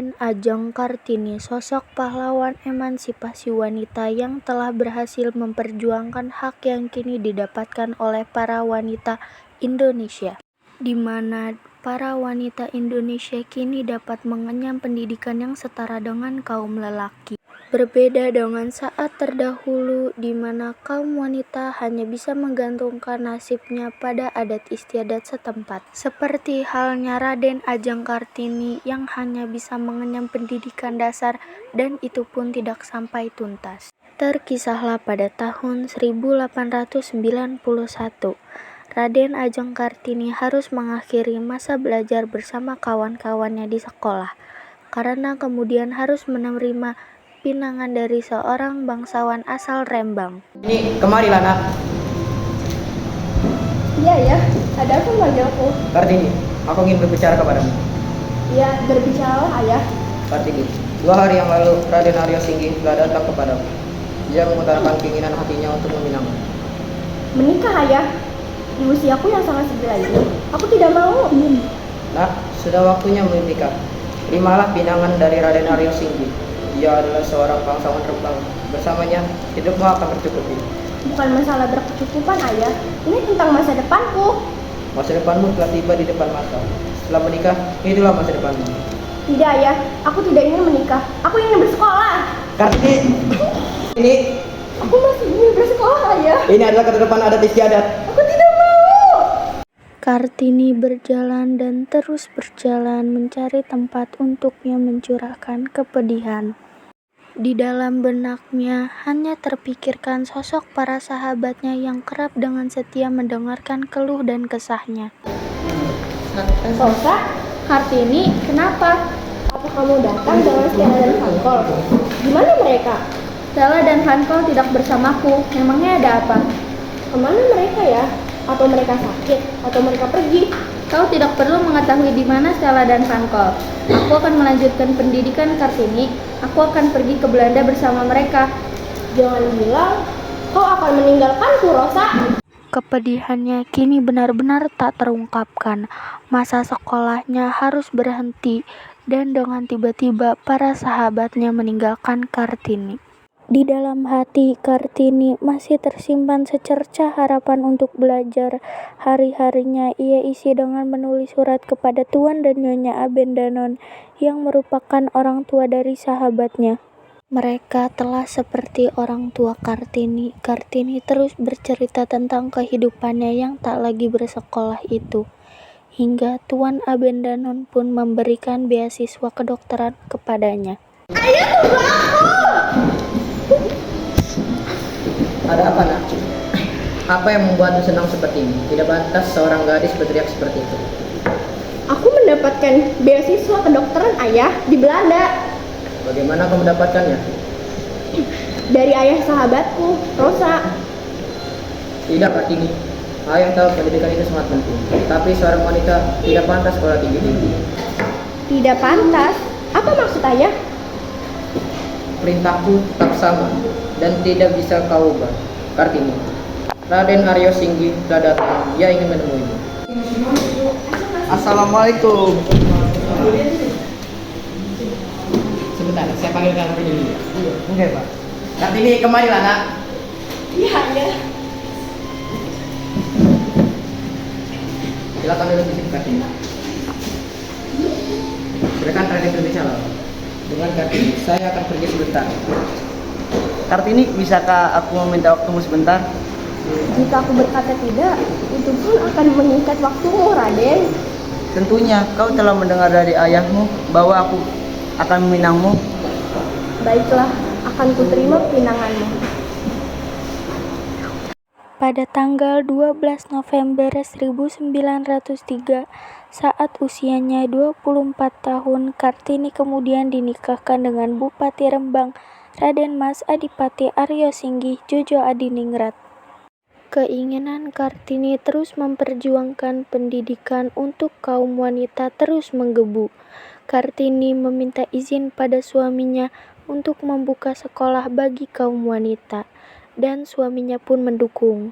Raden Ajeng Kartini, sosok pahlawan emansipasi wanita yang telah berhasil memperjuangkan hak yang kini didapatkan oleh para wanita Indonesia, di mana para wanita Indonesia kini dapat mengenyam pendidikan yang setara dengan kaum lelaki. Berbeda dengan saat terdahulu di mana kaum wanita hanya bisa menggantungkan nasibnya pada adat istiadat setempat. Seperti halnya Raden Ajeng Kartini yang hanya bisa mengenyam pendidikan dasar dan itu pun tidak sampai tuntas. Terkisahlah pada tahun 1891, Raden Ajeng Kartini harus mengakhiri masa belajar bersama kawan-kawannya di sekolah karena kemudian harus menerima pinangan dari seorang bangsawan asal Rembang. Ini kemarilah nak. Iya ya, ada apa manggilku? Kartini, aku ingin berbicara kepadamu. Iya, berbicaralah ayah. Kartini, 2 hari yang lalu Raden Aryo Singgi telah datang kepadamu. Dia mengutarakan keinginan hatinya untuk meminangmu. Menikah ayah? Di usiaku yang sangat segera ini, aku tidak mau. Nah, sudah waktunya menikah. Terimalah pinangan dari Raden Aryo Singgi. Dia adalah seorang bangsawan Rembang. Bersamanya, hidupmu akan tercukupi. Bukan masalah berkecukupan ayah, ini tentang masa depanku. Masa depanmu telah tiba di depan mata. Setelah menikah, itulah masa depanmu. Tidak ayah, aku tidak ingin menikah. Aku ingin bersekolah. Kartini, ini Aku masih ingin bersekolah ayah. ini adalah ketetapan adat istiadat. Aku tidak mau. Kartini berjalan dan terus berjalan mencari tempat untuknya mencurahkan kepedihan. Di dalam benaknya hanya terpikirkan sosok para sahabatnya yang kerap dengan setia mendengarkan keluh dan kesahnya. Rosa, Kartini, kenapa? Apa kamu datang dengan Stella dan Fankol? Gimana mereka? Stella dan Fankol tidak bersamaku. Memangnya ada apa? Kemana mereka ya? Atau mereka sakit? Atau mereka pergi? Kau tidak perlu mengetahui di mana Stella dan Fankol. Aku akan melanjutkan pendidikan Kartini. Aku akan pergi ke Belanda bersama mereka. Jangan bilang kau akan meninggalkanku, Rosa. Kepedihannya kini benar-benar tak terungkapkan. Masa sekolahnya harus berhenti dan dengan tiba-tiba para sahabatnya meninggalkan Kartini. Di dalam hati Kartini masih tersimpan secercah harapan untuk belajar. Hari-harinya ia isi dengan menulis surat kepada Tuan dan Nyonya Abendanon yang merupakan orang tua dari sahabatnya. Mereka telah seperti orang tua Kartini. Kartini terus bercerita tentang kehidupannya yang tak lagi bersekolah itu. Hingga Tuan Abendanon pun memberikan beasiswa kedokteran kepadanya. Ayah, tunggu aku! Ada apa nak? Apa yang membuatmu senang seperti ini? Tidak pantas seorang gadis berteriak seperti itu. Aku mendapatkan beasiswa kedokteran ayah di Belanda. Bagaimana kamu mendapatkannya? Dari ayah sahabatku, Rosa. Tidak Kartini. Ayah tahu pendidikan itu sangat penting. Tapi seorang wanita tidak pantas sekolah tinggi-tinggi. Tidak pantas? Apa maksud ayah? Perintahku tetap sama dan tidak bisa kau ubah. Kartini, Raden Aryo Singgi telah datang. Dia ingin menemuimu. Assalamualaikum. Sebentar, saya panggil Kartini dulu. Oke, Pak. Kartini, kemarilah nak. Iya, ayah. Silakan duduk di sini Kartini. Silakan Raden berbicara. Dengan Kartini, saya akan pergi sebentar. Kartini, bisakah aku meminta waktumu sebentar? Jika aku berkata tidak, itu pun akan mengikat waktumu, Raden. Tentunya kau telah mendengar dari ayahmu bahwa aku akan meminangmu. Baiklah, akan kuterima pinanganmu. Pada tanggal 12 November 1903, saat usianya 24 tahun, Kartini kemudian dinikahkan dengan Bupati Rembang, Raden Mas Adipati Aryo Singgi Jojo Adiningrat. Keinginan Kartini terus memperjuangkan pendidikan untuk kaum wanita terus menggebu. Kartini meminta izin pada suaminya untuk membuka sekolah bagi kaum wanita, dan suaminya pun mendukung.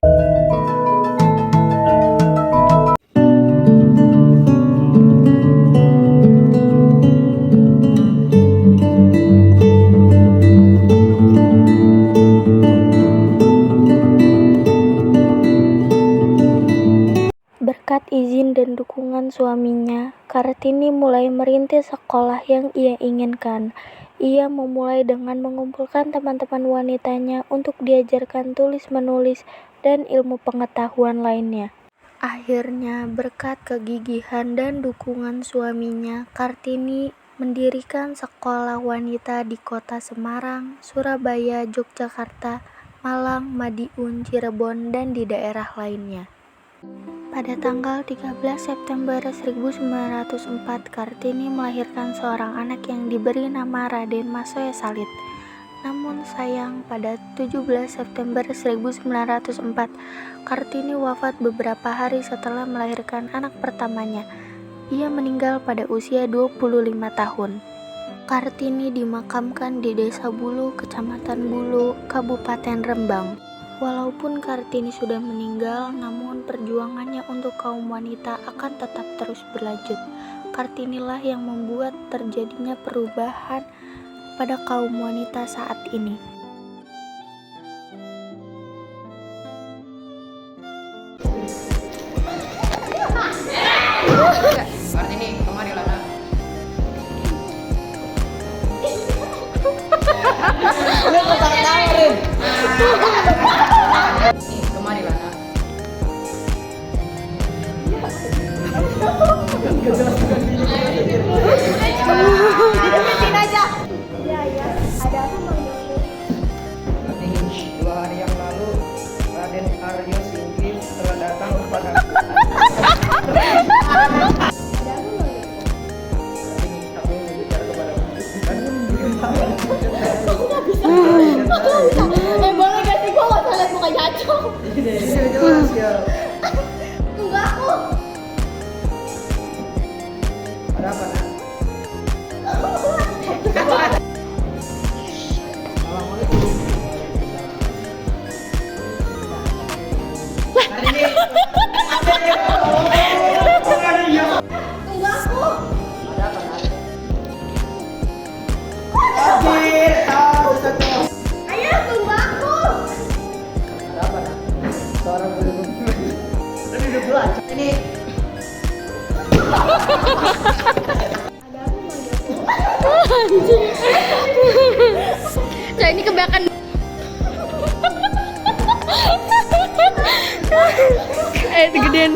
Berkat izin dan dukungan suaminya, Kartini mulai merintis sekolah yang ia inginkan. Ia memulai dengan mengumpulkan teman-teman wanitanya untuk diajarkan tulis-menulis dan ilmu pengetahuan lainnya. Akhirnya, berkat kegigihan dan dukungan suaminya, Kartini mendirikan sekolah wanita di kota Semarang, Surabaya, Yogyakarta, Malang, Madiun, Cirebon, dan di daerah lainnya. Pada tanggal 13 September 1904, Kartini melahirkan seorang anak yang diberi nama Raden Masoya Salit. Namun sayang, pada 17 September 1904, Kartini wafat beberapa hari setelah melahirkan anak pertamanya. Ia meninggal pada usia 25 tahun. Kartini dimakamkan di Desa Bulu, Kecamatan Bulu, Kabupaten Rembang. Walaupun Kartini sudah meninggal, namun perjuangannya untuk kaum wanita akan tetap terus berlanjut. Kartinilah yang membuat terjadinya perubahan pada kaum wanita saat ini. Kartini, kemarilah nak. Kemarilah nak. Ya, ada apa manggilku? Kartini, 2 hari yang lalu Raden Aryo Singgi telah datang kepada Ada apa manggilku? Kartini, aku ingin bicara kepadamu. Boleh gak sih, gue gak bisa liat muka Jacong. Jelas ya. Tunggu aku. Ada apa nak? Tunggu aku. Ada apa nak? Ayo, tunggu aku. Ada apa nak? Seorang belum. Ini udah bulan. Ini. Ada apa manggilku? Nah, ini kebanyakan. Itu gedean.